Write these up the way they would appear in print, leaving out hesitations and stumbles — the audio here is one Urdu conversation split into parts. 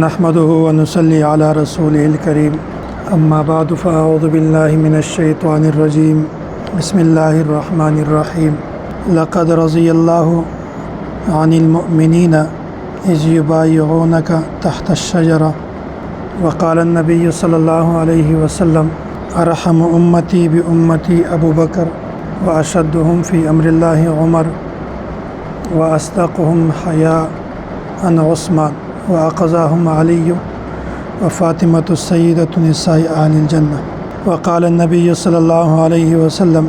نحمده ونصلي على رسوله الكريم اما بعد فاعوذ بالله من الشيطان الرجيم بسم الله الرحمن الرحيم لقد رضي الله عن المؤمنين إذ يبايعونك تحت الشجرة وقال النبي صلى الله عليه وسلم أرحم أمتي بأمتي أبو بكر وأشدهم في أمر الله عمر وأصدقهم حياء عثمان وأقضاهم علي وفاطمة السيدة نساء أهل الجنة وقال النبي صلى الله عليه وسلم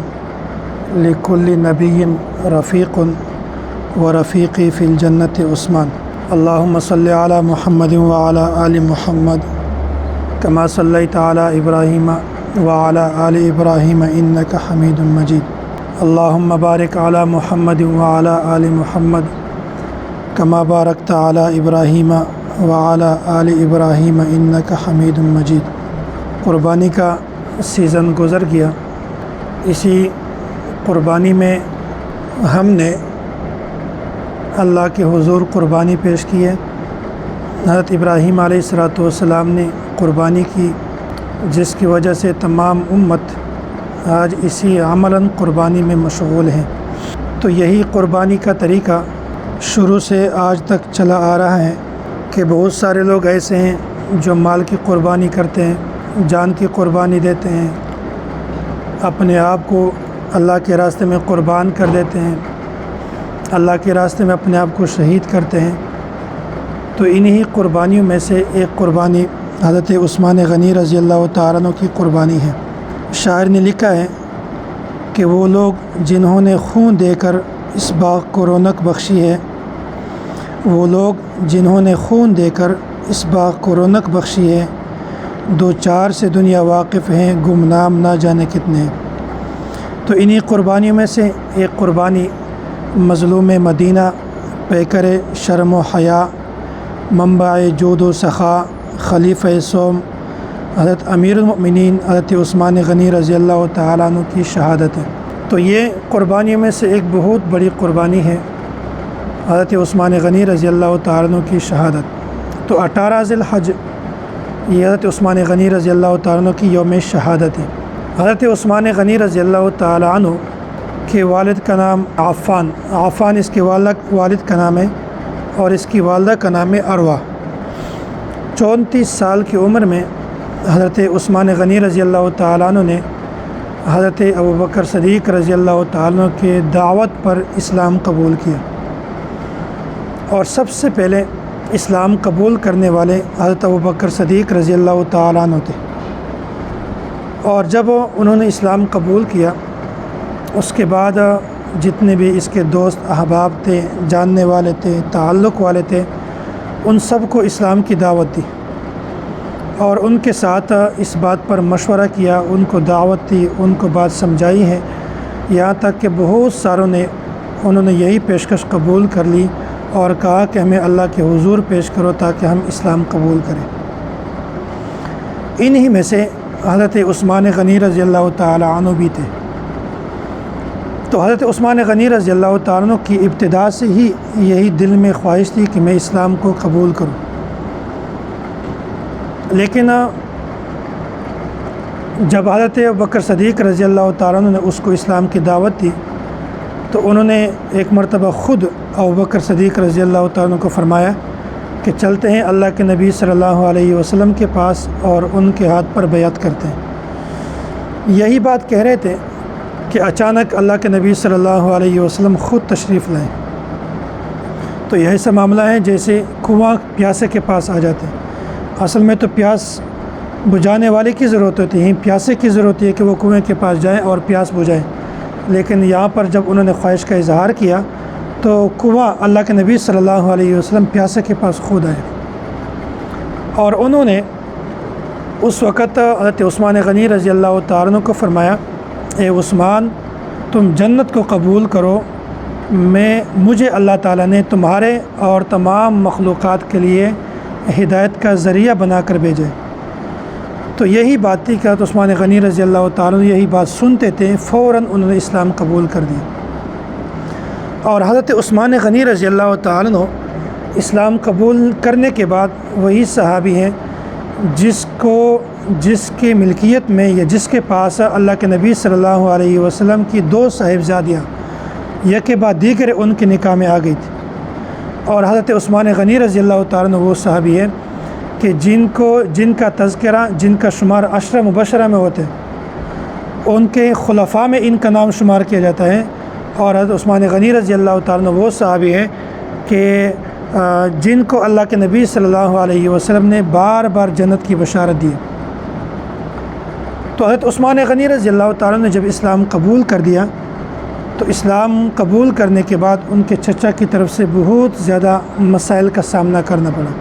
لكل نبي رفيق ورفيقي في الجنة عثمان اللهم صل على محمد وعلى آل محمد كما صليت على إبراهيم وعلى آل إبراهيم إنك حميد مجيد اللهم بارك على محمد وعلى آل محمد كما باركت على إبراهيم وعلى آل إبراهيم إنك حميد مجيد۔ قربانی کا سیزن گزر گیا۔ اسی قربانی میں ہم نے اللہ کے حضور قربانی پیش کی ہے۔ حضرت ابراہیم علیہ السلام نے قربانی کی، جس کی وجہ سے تمام امت آج اسی عملاً قربانی میں مشغول ہیں۔ تو یہی قربانی کا طریقہ شروع سے آج تک چلا آ رہا ہے کہ بہت سارے لوگ ایسے ہیں جو مال کی قربانی کرتے ہیں، جان کی قربانی دیتے ہیں، اپنے آپ کو اللہ کے راستے میں قربان کر دیتے ہیں، اللہ کے راستے میں اپنے آپ کو شہید کرتے ہیں۔ تو انہی قربانیوں میں سے ایک قربانی حضرت عثمان غنی رضی اللہ تعالیٰ عنہ کی قربانی ہے۔ شاعر نے لکھا ہے کہ وہ لوگ جنہوں نے خون دے کر اس باغ کو رونق بخشی ہے، وہ لوگ جنہوں نے خون دے کر اس باغ کو رونق بخشی ہے، دو چار سے دنیا واقف ہیں، گمنام نہ جانے کتنے ہیں۔ تو انہی قربانیوں میں سے ایک قربانی مظلوم مدینہ، پیکر شرم و حیا، منبع جود و سخا، خلیفہ صوم، حضرت امیر المؤمنین حضرت عثمان غنی رضی اللہ تعالیٰ عنہ کی شہادت ہے۔ تو یہ قربانیوں میں سے ایک بہت بڑی قربانی ہے حضرت عثمان غنی رضی اللہ تعالیٰ عنہ کی شہادت۔ تو 18 ذی الحج یہ حضرت عثمان غنی رضی اللہ تعالیٰ عنہ کی یوم شہادت ہے۔ حضرت عثمان غنی رضی اللہ تعالیٰ عنہ کے والد کا نام عفان اس کے والد کا نام ہے، اور اس کی والدہ کا نام ہے اروا۔ 34 سال کی عمر میں حضرت عثمان غنی رضی اللہ تعالیٰ عنہ نے حضرت ابوبکر صدیق رضی اللہ تعالیٰ عنہ کے دعوت پر اسلام قبول کیا، اور سب سے پہلے اسلام قبول کرنے والے حضرت ابوبکر صدیق رضی اللہ تعالیٰ عنہ تھے۔ اور جب انہوں نے اسلام قبول کیا، اس کے بعد جتنے بھی اس کے دوست احباب تھے، جاننے والے تھے، تعلق والے تھے، ان سب کو اسلام کی دعوت دی، اور ان کے ساتھ اس بات پر مشورہ کیا، ان کو دعوت دی، ان کو بات سمجھائی ہے، یہاں تک کہ بہت ساروں نے انہوں نے یہی پیشکش قبول کر لی اور کہا کہ ہمیں اللہ کے حضور پیش کرو تاکہ ہم اسلام قبول کریں۔ انہی میں سے حضرت عثمان غنی رضی اللہ تعالیٰ عنہ بھی تھے۔ تو حضرت عثمان غنی رضی اللہ تعالیٰ عنہ کی ابتدا سے ہی یہی دل میں خواہش تھی کہ میں اسلام کو قبول کروں، لیکن جب حضرت ابوبکر صدیق رضی اللہ تعالیٰ عنہ نے اس کو اسلام کی دعوت دی، تو انہوں نے ایک مرتبہ خود ابوبکر صدیق رضی اللہ تعالیٰ عنہ کو فرمایا کہ چلتے ہیں اللہ کے نبی صلی اللہ علیہ وسلم کے پاس اور ان کے ہاتھ پر بیعت کرتے ہیں۔ یہی بات کہہ رہے تھے کہ اچانک اللہ کے نبی صلی اللہ علیہ وسلم خود تشریف لائیں۔ تو یہ ایسا معاملہ ہے جیسے کنواں پیاسے کے پاس آ جاتے ہیں۔ اصل میں تو پیاس بجھانے والے کی ضرورت ہوتی ہے، پیاسے کی ضرورت ہے کہ وہ کنویں کے پاس جائیں اور پیاس بجھائیں، لیکن یہاں پر جب انہوں نے خواہش کا اظہار کیا تو کنواں اللہ کے نبی صلی اللہ علیہ وسلم پیاسے کے پاس خود آئے، اور انہوں نے اس وقت حضرت عثمان غنی رضی اللہ تعالیٰ عنہ کو فرمایا، اے عثمان، تم جنت کو قبول کرو، مجھے اللہ تعالیٰ نے تمہارے اور تمام مخلوقات کے لیے ہدایت کا ذریعہ بنا کر بھیجے۔ تو یہی بات تھی کہ حضرت عثمان غنی رضی اللہ تعالیٰ عنہ یہی بات سنتے تھے، فوراً انہوں نے اسلام قبول کر دیا۔ اور حضرت عثمان غنی رضی اللہ تعالیٰ عنہ اسلام قبول کرنے کے بعد وہی صحابی ہیں جس کے ملکیت میں یا جس کے پاس اللہ کے نبی صلی اللہ علیہ وسلم کی 2 صاحبزادیاں یک کے بعد دیگر ان کے نکاح میں آ گئی تھی۔ اور حضرت عثمان غنی رضی اللہ تعالیٰ عنہ وہ صحابی ہیں کہ جن کا تذکرہ، جن کا شمار 10 مبشرہ میں ہوتے ہیں، ان کے خلفاء میں ان کا نام شمار کیا جاتا ہے۔ اور حضرت عثمان غنی رضی اللہ تعالیٰ عنہ وہ صحابی ہیں کہ جن کو اللہ کے نبی صلی اللہ علیہ وسلم نے بار بار جنت کی بشارت دی۔ تو حضرت عثمان غنی رضی اللہ تعالیٰ نے جب اسلام قبول کر دیا تو اسلام قبول کرنے کے بعد ان کے چچا کی طرف سے بہت زیادہ مسائل کا سامنا کرنا پڑا،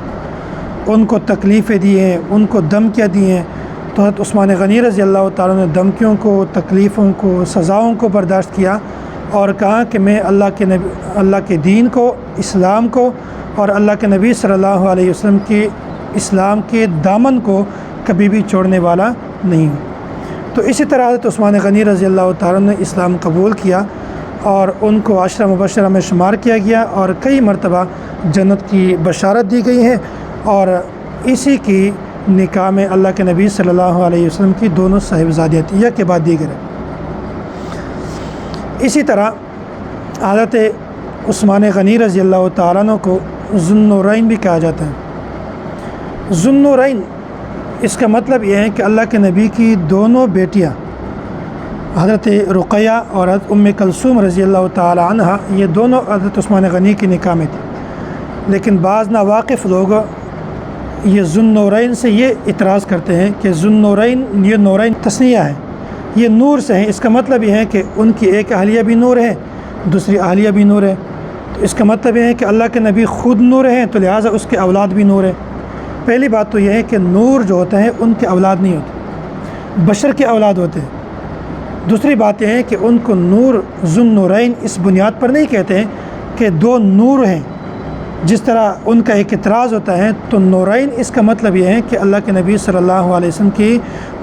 ان کو تکلیفیں دی ہیں، ان کو دھمکیاں دی ہیں۔ تو حضرت عثمان غنی رضی اللہ تعالیٰ نے دھمکیوں کو، تکلیفوں کو، سزاؤں کو برداشت کیا اور کہا کہ میں اللہ کے دین کو، اسلام کو اور اللہ کے نبی صلی اللہ علیہ وسلم کی اسلام کے دامن کو کبھی بھی چھوڑنے والا نہیں ہوں۔ تو اسی طرح حضرت عثمان غنی رضی اللہ تعالیٰ نے اسلام قبول کیا اور ان کو 10 مبشرہ میں شمار کیا گیا اور کئی مرتبہ جنت کی بشارت دی گئی ہے۔ اور اسی کی نکاح میں اللہ کے نبی صلی اللہ علیہ وسلم کی 2 صاحبزادیاں تھیں، یک کے بعد دیگر ہے۔ اسی طرح حضرت عثمان غنی رضی اللہ تعالیٰ عنہ کو ذو النورین بھی کہا جاتا ہے۔ ذو النورین اس کا مطلب یہ ہے کہ اللہ کے نبی کی 2 بیٹیاں حضرت رقیہ اور حضرت ام کلثوم رضی اللہ تعالی عنہ، یہ دونوں حضرت عثمان غنی کے نکاح میں تھے۔ لیکن بعض ناواقف لوگ یہ ذو النورین سے یہ اعتراض کرتے ہیں کہ ذو النورین، یہ نورین تثنیہ ہے، یہ نور سے ہیں۔ اس کا مطلب یہ ہے کہ ان کی ایک اہلیہ بھی نور ہے، دوسری اہلیہ بھی نور ہے۔ تو اس کا مطلب یہ ہے کہ اللہ کے نبی خود نور ہیں تو لہٰذا اس کے اولاد بھی نور ہے۔ پہلی بات تو یہ ہے کہ نور جو ہوتا ہے ان کے اولاد نہیں ہوتے، بشر کے اولاد ہوتے ہیں۔ دوسری بات یہ ہے کہ ان کو نور ذو النورین اس بنیاد پر نہیں کہتے ہیں کہ 2 نور ہیں، جس طرح ان کا ایک اعتراض ہوتا ہے۔ تو نورین اس کا مطلب یہ ہے کہ اللہ کے نبی صلی اللہ علیہ وسلم کی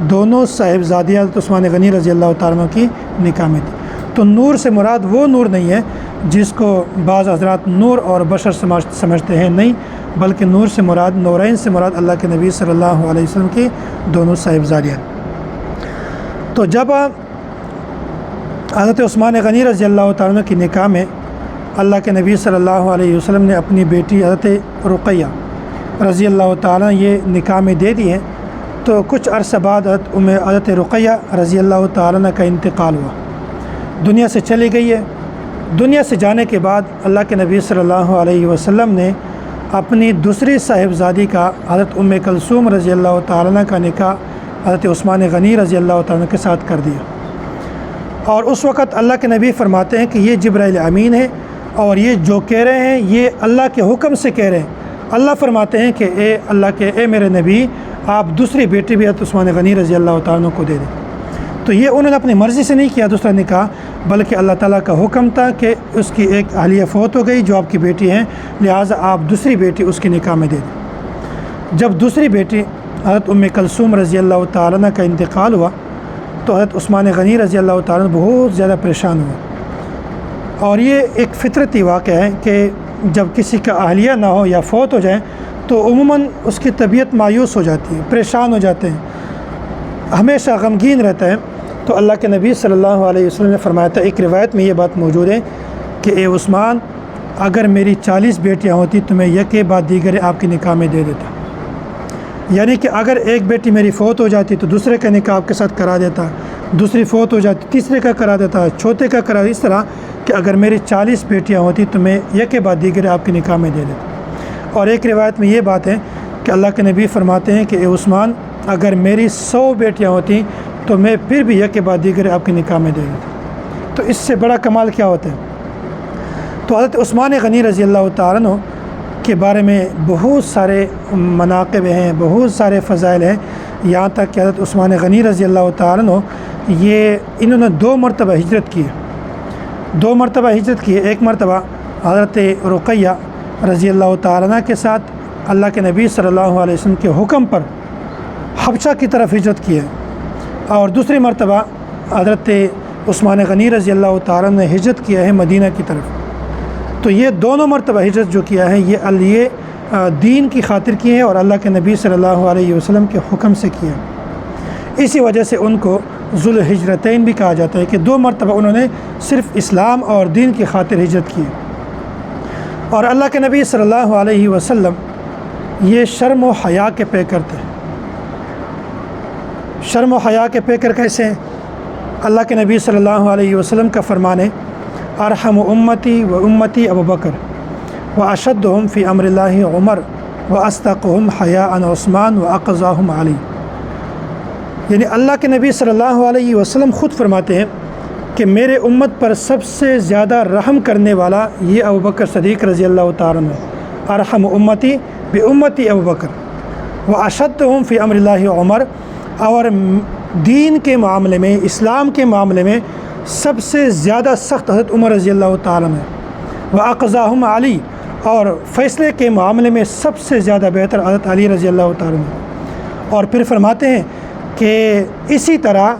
2 صاحبزادیاں حضرت عثمان غنی رضی اللہ تعالیٰ عنہ کی نکاح میں تھی۔ تو نور سے مراد وہ نور نہیں ہے جس کو بعض حضرات نور اور بشر سمجھتے ہیں، نہیں، بلکہ نور سے مراد، نورین سے مراد اللہ کے نبی صلی اللہ علیہ وسلم کی 2 صاحبزادیاں۔ تو جب حضرت عثمان غنی رضی اللہ تعالیٰ عنہ کی نکاح میں اللہ کے نبی صلی اللہ علیہ وسلم نے اپنی بیٹی حضرت رقیہ رضی اللہ تعالیٰ یہ نکاح میں دے دی ہیں، تو کچھ عرصہ بعد حضرت رقیہ رضی اللہ تعالیٰ عنہ کا انتقال ہوا، دنیا سے چلی گئی ہے۔ دنیا سے جانے کے بعد اللہ کے نبی صلی اللہ علیہ وسلم نے اپنی دوسری صاحبزادی کا حضرت ام کلثوم رضی اللہ تعالیٰ عنہ کا نکاح حضرت عثمان غنی رضی اللہ تعالیٰ عنہ کے ساتھ کر دیا۔ اور اس وقت اللہ کے نبی فرماتے ہیں کہ یہ جبرائیل امین ہے اور یہ جو کہہ رہے ہیں یہ اللہ کے حکم سے کہہ رہے ہیں۔ اللہ فرماتے ہیں کہ اے میرے نبی، آپ دوسری بیٹی بھی حضرت عثمان غنی رضی اللہ تعالیٰ عنہ کو دے دیں۔ تو یہ انہوں نے اپنی مرضی سے نہیں کیا دوسرا نکاح، بلکہ اللہ تعالیٰ کا حکم تھا کہ اس کی ایک اہلیہ فوت ہو گئی جو آپ کی بیٹی ہیں، لہٰذا آپ دوسری بیٹی اس کے نکاح میں دے دیں۔ جب دوسری بیٹی حضرت ام کلثوم رضی اللہ تعالیٰ عنہ کا انتقال ہوا تو حضرت عثمان غنی رضی اللہ تعالیٰ عنہ بہت زیادہ پریشان ہوئے۔ اور یہ ایک فطرتی واقعہ ہے کہ جب کسی کا اہلیہ نہ ہو یا فوت ہو جائے تو عموماً اس کی طبیعت مایوس ہو جاتی ہے، پریشان ہو جاتے ہیں، ہمیشہ غمگین رہتا ہے۔ تو اللہ کے نبی صلی اللہ علیہ وسلم نے فرمایا تھا، ایک روایت میں یہ بات موجود ہے کہ اے عثمان، اگر میری 40 بیٹیاں ہوتی تو میں یک کے بعد دیگر آپ کے نکاح میں دے دیتا۔ یعنی کہ اگر ایک بیٹی میری فوت ہو جاتی تو دوسرے کا نکاح آپ کے ساتھ کرا دیتا، دوسری فوت ہو جاتی تیسرے کا کرا دیتا، چوتھے کا کرا، اس طرح کہ اگر میری 40 بیٹیاں ہوتی تو میں یک کے بعد دیگر آپ کے نکاح میں دے دیتا۔ اور ایک روایت میں یہ بات ہے کہ اللہ کے نبی فرماتے ہیں کہ اے عثمان، اگر میری 100 بیٹیاں ہوتی تو میں پھر بھی یک کے بعد دیگر آپ کے نکاح میں دے دیتا۔ تو اس سے بڑا کمال کیا ہوتا ہے؟ تو حضرت عثمان غنی رضی اللہ تعالیٰ عنہ کے بارے میں بہت سارے مناقب ہیں، بہت سارے فضائل ہیں، یہاں تک کہ حضرت عثمان غنی رضی اللہ تعالیٰ عنہ انہوں نے 2 مرتبہ ہجرت کی ہے، 2 مرتبہ ہجرت کی ہے۔ ایک مرتبہ حضرت رقیہ رضی اللہ تعالیٰ عنہ کے ساتھ اللہ کے نبی صلی اللہ علیہ وسلم کے حکم پر حبشہ کی طرف ہجرت کی ہے، اور دوسری مرتبہ حضرت عثمان غنی رضی اللہ تعالیٰ نے ہجرت کیا ہے مدینہ کی طرف۔ تو یہ دونوں مرتبہ ہجرت جو کیا ہے یہ دین کی خاطر کی ہے اور اللہ کے نبی صلی اللہ علیہ وسلم کے حکم سے کیا ہے۔ اسی وجہ سے ان کو ذو الہجرتین بھی کہا جاتا ہے کہ 2 مرتبہ انہوں نے صرف اسلام اور دین کی خاطر ہجرت کی۔ اور اللہ کے نبی صلی اللہ علیہ وسلم یہ شرم و حیا کے پیکر تھے۔ شرم و حیا کے پیکر کیسے ہیں؟ اللہ کے نبی صلی اللہ علیہ وسلم کا فرمان ہے ارحم امتی و امتی ابو بکر و اشدہم فی امر اللہ عمر و اصدقہم حیاء عثمان و اقضاہم علی۔ یعنی اللہ کے نبی صلی اللہ علیہ وسلم خود فرماتے ہیں کہ میرے امت پر سب سے زیادہ رحم کرنے والا یہ ابو بکر صدیق رضی اللہ تعالیٰ عنہ ہے۔ ارحم امتی بامتی ابو بکر و اشدہم فی امر اللہ عمر، اور دین کے معاملے میں، اسلام کے معاملے میں سب سے زیادہ سخت حضرت عمر رضی اللہ تعالیٰ عنہ، و اقضاہم علی، اور فیصلے کے معاملے میں سب سے زیادہ بہتر حضرت علی رضی اللہ تعالیٰ عنہ۔ اور پھر فرماتے ہیں کہ اسی طرح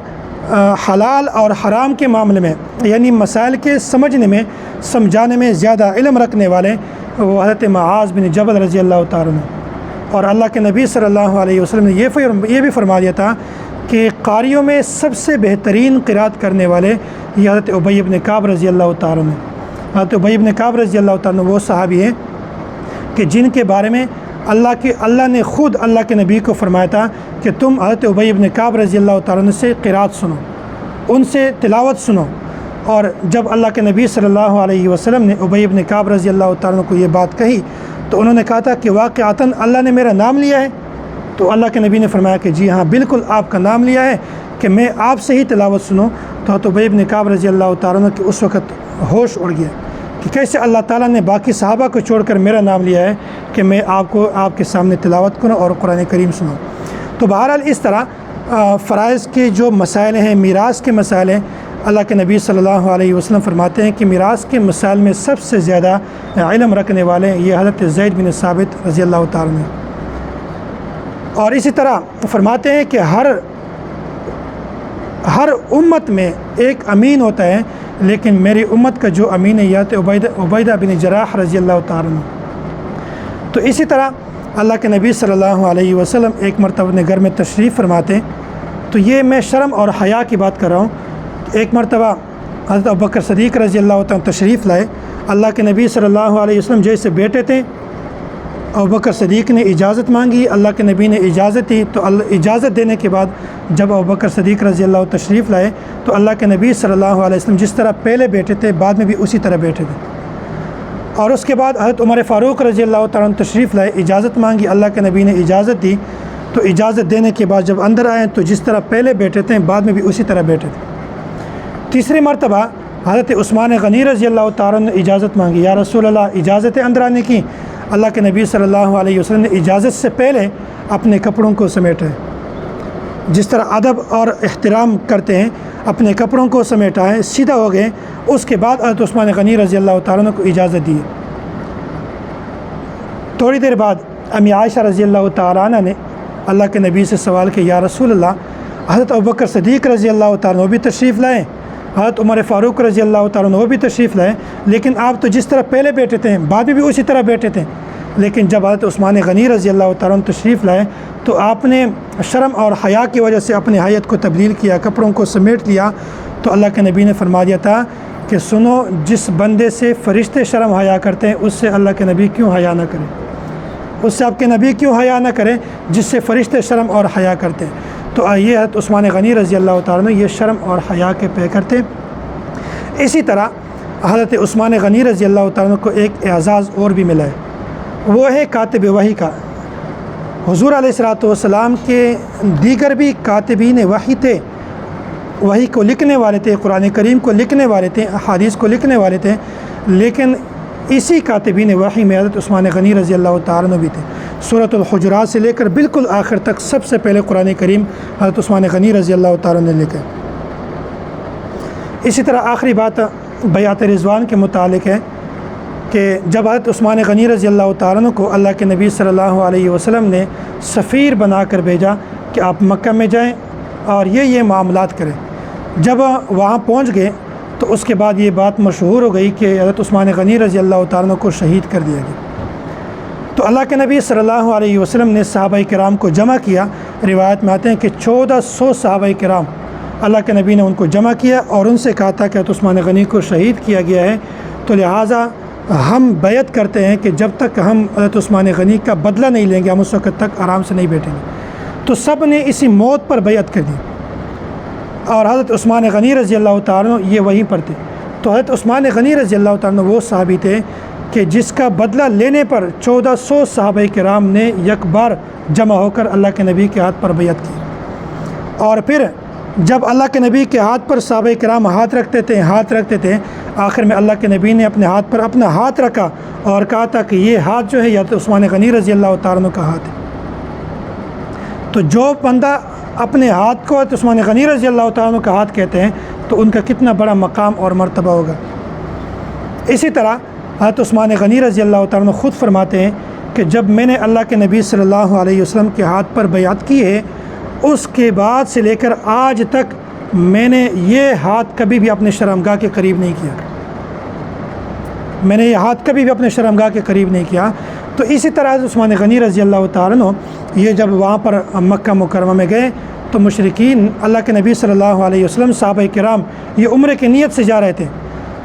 حلال اور حرام کے معاملے میں، یعنی مسائل کے سمجھنے میں، سمجھانے میں زیادہ علم رکھنے والے وہ حضرت معاذ بن جبل رضی اللہ تعالیٰ عنہ۔ اور اللہ کے نبی صلی اللہ علیہ وسلم نے یہ بھی فرما دیا تھا کہ قاریوں میں سب سے بہترین قرات کرنے والے یہ حضرت ابی بن کعب رضی اللہ تعالیٰ عنہ۔ حضرت ابی بن کعب رضی اللہ تعالیٰ عنہ وہ صحابی ہیں کہ جن کے بارے میں اللہ نے خود اللہ کے نبی کو فرمایا تھا کہ تم حضرت ابی بن کعب رضی اللہ تعالیٰ عنہ سے قرات سنو، ان سے تلاوت سنو۔ اور جب اللہ کے نبی صلی اللہ علیہ وسلم نے ابی بن کعب رضی اللہ تعالیٰ عنہ کو یہ بات کہی تو انہوں نے کہا تھا کہ واقعتاً اللہ نے میرا نام لیا ہے؟ تو اللہ کے نبی نے فرمایا کہ جی ہاں، بالکل آپ کا نام لیا ہے کہ میں آپ سے ہی تلاوت سنوں۔ تو حضرت ابی بن کعب رضی اللہ تعالیٰ عنہ کہ اس وقت ہوش اڑ گیا کہ کیسے اللہ تعالیٰ نے باقی صحابہ کو چھوڑ کر میرا نام لیا ہے کہ میں آپ کے سامنے تلاوت کروں اور قرآن کریم سنوں۔ تو بہرحال اس طرح فرائض کے جو مسائل ہیں، میراث کے مسائل ہیں، اللہ کے نبی صلی اللہ علیہ وسلم فرماتے ہیں کہ میراث کے مسائل میں سب سے زیادہ علم رکھنے والے یہ حضرت زید بن ثابت رضی اللہ تعالیٰ عنہ۔ اور اسی طرح فرماتے ہیں کہ ہر امت میں ایک امین ہوتا ہے، لیکن میری امت کا جو امین ہے یہ عبیدہ بن جراح رضی اللہ تعالیٰ عنہ۔ تو اسی طرح اللہ کے نبی صلی اللہ علیہ وسلم ایک مرتبہ اپنے گھر میں تشریف فرماتے ہیں، تو یہ میں شرم اور حیا کی بات کر رہا ہوں۔ ایک مرتبہ حضرت ابوبکر صدیق رضی اللہ تعالیٰ تشریف لائے، اللہ کے نبی صلی اللہ علیہ وسلم جیسے بیٹھے تھے، ابوبکر صدیق نے اجازت مانگی، اللہ کے نبی نے اجازت دی، تو اجازت دینے کے بعد جب ابوبکر صدیق رضی اللہ تشریف لائے تو اللہ کے نبی صلی اللہ علیہ وسلم جس طرح پہلے بیٹھے تھے بعد میں بھی اسی طرح بیٹھے تھے۔ اور اس کے بعد حضرت عمر فاروق رضی اللہ تعالیٰ تشریف لائے، اجازت مانگی، اللہ کے نبی نے اجازت دی، تو اجازت دینے کے بعد جب اندر آئے تو جس طرح پہلے بیٹھے تھے بعد میں بھی اسی طرح بیٹھے تھے۔ تیسری مرتبہ حضرت عثمان غنی رضی اللہ تعالیٰ نے اجازت مانگی، یا رسول اللہ اجازت اندر آنے کی؟ اللہ کے نبی صلی اللہ علیہ وسلم نے اجازت سے پہلے اپنے کپڑوں کو سمیٹا ہے، جس طرح ادب اور احترام کرتے ہیں، اپنے کپڑوں کو سمیٹا ہے، سیدھا ہو گئے۔ اس کے بعد حضرت عثمان غنی رضی اللہ تعالیٰ کو اجازت دی۔ تھوڑی دیر بعد امی عائشہ رضی اللہ تعالیٰ عنہ نے اللہ کے نبی سے سوال کیا، یا رسول اللہ حضرت ابوبکر صدیق رضی اللہ تعالیٰ وہ بھی تشریف لائیں، حضرت عمر فاروق رضی اللہ تعالیٰ وہ بھی تشریف لائیں، لیکن آپ تو جس طرح پہلے بیٹھے تھے بعد میں بھی اسی طرح بیٹھے تھے، لیکن جب حضرت عثمان غنی رضی اللہ تعالیٰ تشریف لائے تو آپ نے شرم اور حیا کی وجہ سے اپنی حیت کو تبدیل کیا، کپڑوں کو سمیٹ لیا۔ تو اللہ کے نبی نے فرما دیا تھا کہ سنو، جس بندے سے فرشتے شرم حیا کرتے ہیں اس سے اللہ کے نبی کیوں حیا نہ کریں، اس سے آپ کے نبی کیوں حیا نہ کریں جس سے فرشتے شرم اور حیا کرتے ہیں۔ تو یہ حضرت عثمان غنی رضی اللہ تعالیٰ یہ شرم اور حیا کے پیکر تھے۔ اسی طرح حضرت عثمان غنی رضی اللہ تعالیٰ کو ایک اعزاز اور بھی ملا ہے، وہ ہے کاتب وحی کا۔ حضور علیہ الصلوۃ والسلام کے دیگر بھی کاتبین وحی تھے، وحی کو لکھنے والے تھے، قرآن کریم کو لکھنے والے تھے، احادیث کو لکھنے والے تھے، لیکن اسی کاتبین وحی میں حضرت عثمان غنی رضی اللہ تعالیٰ بھی تھے۔ سورۃ الحجرات سے لے کر بالکل آخر تک سب سے پہلے قرآن کریم حضرت عثمان غنی رضی اللہ تعالیٰ نے لکھا۔ اسی طرح آخری بات بیعت رضوان کے متعلق ہے کہ جب حضرت عثمان غنی رضی اللہ تعالیٰ کو اللہ کے نبی صلی اللہ علیہ وسلم نے سفیر بنا کر بھیجا کہ آپ مکہ میں جائیں اور یہ معاملات کریں، جب وہاں پہنچ گئے تو اس کے بعد یہ بات مشہور ہو گئی کہ حضرت عثمان غنی رضی اللہ تعالیٰ عنہ کو شہید کر دیا گیا۔ تو اللہ کے نبی صلی اللہ علیہ وسلم نے صحابہ کرام کو جمع کیا۔ روایت میں آتے ہیں کہ 1400 صحابہ کرام اللہ کے نبی نے ان کو جمع کیا اور ان سے کہا تھا کہ حضرت عثمان غنی کو شہید کیا گیا ہے، تو لہٰذا ہم بیعت کرتے ہیں کہ جب تک ہم حضرت عثمان غنی کا بدلہ نہیں لیں گے ہم اس وقت تک آرام سے نہیں بیٹھیں گے۔ تو سب نے اسی موت پر بیعت کر دی، اور حضرت عثمان غنی رضی اللہ تعالیٰ عنہ یہ وہیں پر تھے۔ تو حضرت عثمان غنی رضی اللہ تعالیٰ عنہ وہ صحابی تھے کہ جس کا بدلہ لینے پر 1400 صحابہ کرام نے یک بار جمع ہو کر اللہ کے نبی کے ہاتھ پر بیعت کی، اور پھر جب اللہ کے نبی کے ہاتھ پر صحابہ کرام ہاتھ رکھتے تھے، آخر میں اللہ کے نبی نے اپنے ہاتھ پر اپنا ہاتھ رکھا اور کہا تھا کہ یہ ہاتھ جو ہے یا تو عثمان غنی رضی اللہ تعالیٰ عنہ کا ہاتھ ہے۔ تو جو بندہ اپنے ہاتھ کو عثمان غنی رضی اللہ تعالیٰ عنہ کا ہاتھ کہتے ہیں تو ان کا کتنا بڑا مقام اور مرتبہ ہوگا۔ اسی طرح حضرت عثمان غنی رضی اللہ تعالیٰ عنہ خود فرماتے ہیں کہ جب میں نے اللہ کے نبی صلی اللہ علیہ وسلم کے ہاتھ پر بیعت کی ہے، اس کے بعد سے لے کر آج تک میں نے یہ ہاتھ کبھی بھی اپنے شرمگاہ کے قریب نہیں کیا، میں نے یہ ہاتھ کبھی بھی اپنے شرمگاہ کے قریب نہیں کیا۔ تو اسی طرح عثمان غنی رضی اللہ تعالیٰ عنہ یہ جب وہاں پر مکہ مکرمہ میں گئے تو مشرکین اللہ کے نبی صلی اللہ علیہ وسلم صحابہ کرام یہ عمرے کی نیت سے جا رہے تھے۔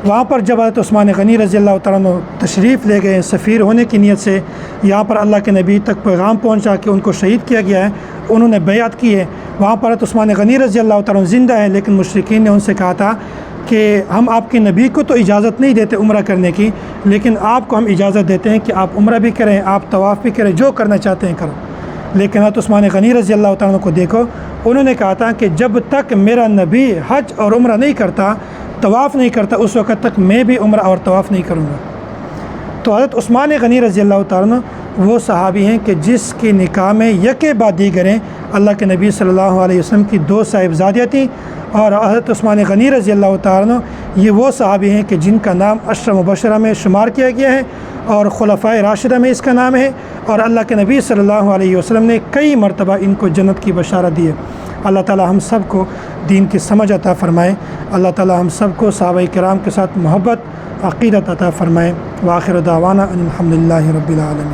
وہاں پر جب حضرت عثمان غنی رضی اللہ تعالیٰ عنہ تشریف لے گئے سفیر ہونے کی نیت سے، یہاں پر اللہ کے نبی تک پیغام پہنچا کہ ان کو شہید کیا گیا ہے، انہوں نے بیعت کی ہے۔ وہاں پر حضرت عثمان غنی رضی اللہ تعالیٰ عنہ زندہ ہیں، لیکن مشرکین نے ان سے کہا تھا کہ ہم آپ کے نبی کو تو اجازت نہیں دیتے عمرہ کرنے کی، لیکن آپ کو ہم اجازت دیتے ہیں کہ آپ عمرہ بھی کریں، آپ طواف بھی کریں، جو کرنا چاہتے ہیں کرو۔ لیکن حضرت عثمان غنی رضی اللہ تعالیٰ عنہ کو دیکھو، انہوں نے کہا تھا کہ جب تک میرا نبی حج اور عمرہ نہیں کرتا، طواف نہیں کرتا، اس وقت تک میں بھی عمرہ اور طواف نہیں کروں گا۔ تو حضرت عثمان غنی رضی اللہ تعالیٰ عنہ وہ صحابی ہیں کہ جس کے نکاح میں یکے بعد دیگریں اللہ کے نبی صلی اللہ علیہ وسلم کی 2 صاحبزادیاں تھیں، اور حضرت عثمان غنی رضی اللہ تعالیٰ عنہ یہ وہ صحابی ہیں کہ جن کا نام 10 مبشرہ میں شمار کیا گیا ہے اور خلفائے راشدہ میں اس کا نام ہے، اور اللہ کے نبی صلی اللہ علیہ وسلم نے کئی مرتبہ ان کو جنت کی بشارت دی ہے۔ اللہ تعالی ہم سب کو دین کی سمجھ عطا فرمائے، اللہ تعالی ہم سب کو صحابہ کرام کے ساتھ محبت عقیدت عطا فرمائے۔ وآخر دعوانا ان الحمد للہ رب العالمین۔